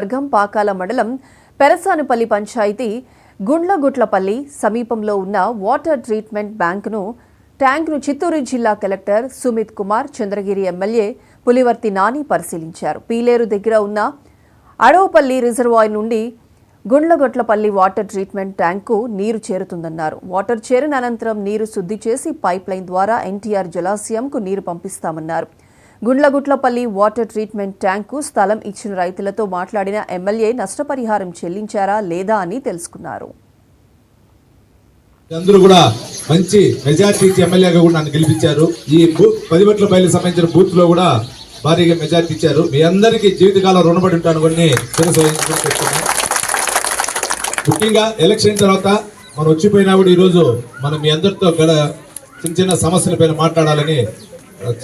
వర్గం పాకాల మండలం పెరసానుపల్లి పంచాయతీ గుండ్లగుట్లపల్లి సమీపంలో ఉన్న వాటర్ ట్రీట్మెంట్ ట్యాంక్ను చిత్తూరు జిల్లా కలెక్టర్ సుమిత్ కుమార్, చంద్రగిరి ఎమ్మెల్యే పులివర్తి నాని పరిశీలించారు. పీలేరు దగ్గర ఉన్న అడవుపల్లి రిజర్వాయర్ నుండి గుండ్లగుట్లపల్లి వాటర్ ట్రీట్మెంట్ ట్యాంకు నీరు చేరుతుందన్నారు. వాటర్ చేరిన అనంతరం నీరు శుద్ధి చేసి పైప్ లైన్ ద్వారా ఎన్టీఆర్ జలాశయంకు నీరు పంపిస్తామన్నారు. గుండ్లగుట్లపల్లి వాటర్ ట్రీట్మెంట్ ట్యాంకు స్థలం ఇచ్చిన రైతులతో మాట్లాడిన ఎమ్మెల్యే నష్టపరిహారం చెల్లించారా లేదా అని తెలుసుకున్నారు. అందరూ కూడా మంచి మెజార్టీ ఎమ్మెల్యేగా కూడా నన్ను గెలిపించారు. ఈ పదివట్లపల్లి సంబంధించిన బూత్ లో కూడా భారీగా మెజార్టీ ఇచ్చారు. మీ అందరికీ జీవితకాలం రుణపడి ఉంటాను కొన్ని ముఖ్యంగా ఎలక్షన్ తర్వాత మనం వచ్చిపోయినా కూడా ఈరోజు మనం మీ అందరితో చిన్న చిన్న సమస్యల పైన మాట్లాడాలని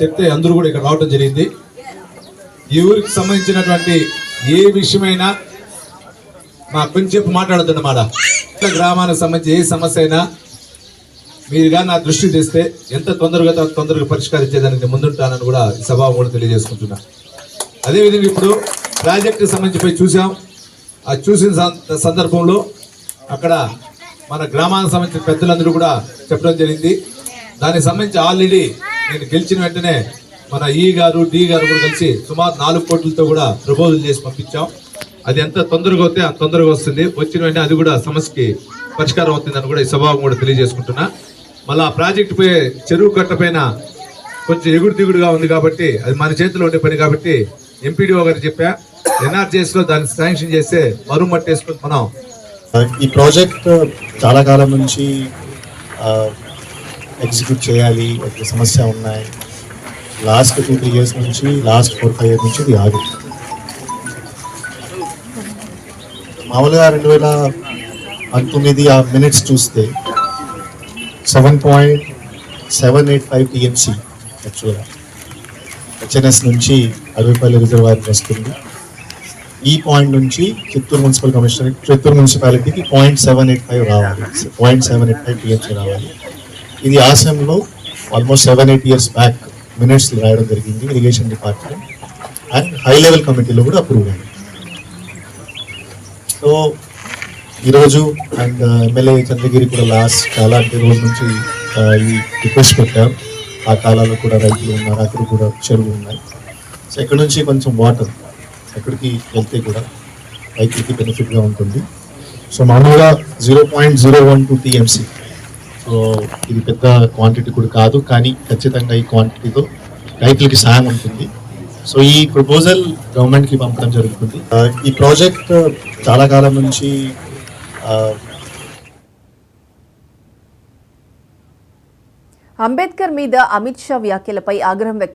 చెప్తే అందరూ కూడా ఇక్కడ రావడం జరిగింది. ఈ ఊరికి సంబంధించినటువంటి ఏ విషయమైనా మా కొంచెం మాట్లాడద్దన్నమాట. గ్రామానికి సంబంధించి ఏ సమస్య అయినా మీరు కానీ నా దృష్టి తెస్తే ఎంత తొందరగా పరిష్కరించేదానికి ముందుంటానని కూడా ఈ సభాముఖంగా తెలియజేసుకుంటున్నా. అదేవిధంగా ఇప్పుడు ప్రాజెక్టుకి సంబంధించి పోయి చూసాం. అది చూసిన సందర్భంలో అక్కడ మన గ్రామానికి సంబంధించిన పెద్దలందరూ కూడా చెప్పడం జరిగింది. దానికి సంబంధించి ఆల్రెడీ నేను గెలిచిన వెంటనే మన ఈ గారు డి గారు కూడా కలిసి సుమారు 4 కోట్లతో కూడా ప్రపోజల్ చేసి పంపించాం. అది ఎంత తొందరగా వస్తే అంత తొందరగా వస్తుంది. వచ్చిన వెంటనే అది కూడా సమస్యకి పరిష్కారం అవుతుందని కూడా ఈ సభావం కూడా తెలియజేసుకుంటున్నా. మళ్ళీ ఆ ప్రాజెక్టు పోయే చెరువు కట్ట పైన కొంచెం ఎగుడు దిగుడుగా ఉంది కాబట్టి అది మన చేతిలో ఉండే పని కాబట్టి ఎంపీడీఓ గారు చెప్పా ఎన్ఆర్జీఎస్ లో దాన్ని శాంక్షన్ చేస్తే మరుమట్టి వేసుకుని మనం ఈ ప్రాజెక్ట్ చాలా కాలం నుంచి ఎగ్జిక్యూట్ చేయాలి, సమస్య ఉన్నాయి. లాస్ట్ 2-3 years నుంచి, లాస్ట్ 4-5 years నుంచి ఇది ఆగింది. మామూలుగా 2019 ఆ మినిట్స్ చూస్తే 7.785 TMC యాక్చువల్గా హెచ్ఎన్ఎస్ నుంచి అడవిపల్లి రిజర్వాయర్ వస్తుంది. ఈ పాయింట్ నుంచి చిత్తూరు మున్సిపాలిటీకి 0.785 రావాలి, 0.785 TMC రావాలి. ఇది ఆసంలో ఆల్మోస్ట్ 7-8 years బ్యాక్ మినిట్స్ రాయడం జరిగింది irrigation department and high level కమిటీలో కూడా అప్రూవ్ అయింది. సో ఈరోజు అండ్ ఎమ్మెల్యే చంద్రగిరి కూడా లాస్ట్ చాలా రోజు నుంచి ఈ రిక్వెస్ట్ పెట్టారు. ఆ కాలాల్లో కూడా రైతులు ఉన్నారు, అక్కడ కూడా చెరువులు ఉన్నాయి. సో ఇక్కడ నుంచి కొంచెం వాటర్ ఎక్కడికి వెళ్తే కూడా రైతులకి బెనిఫిట్గా ఉంటుంది. సో మామూలుగా 0.012 TMC. సో ఇది పెద్ద క్వాంటిటీ కూడా కాదు, కానీ ఖచ్చితంగా ఈ క్వాంటిటీతో రైతులకి సాయం ఉంటుంది. సో ఈ ప్రపోజల్ గవర్నమెంట్కి పంపడం జరుగుతుంది. ఈ ప్రాజెక్ట్ చాలా కాలం నుంచి అంబేద్కర్ మీద అమిత్ షా వ్యాఖ్యలపై ఆగ్రహం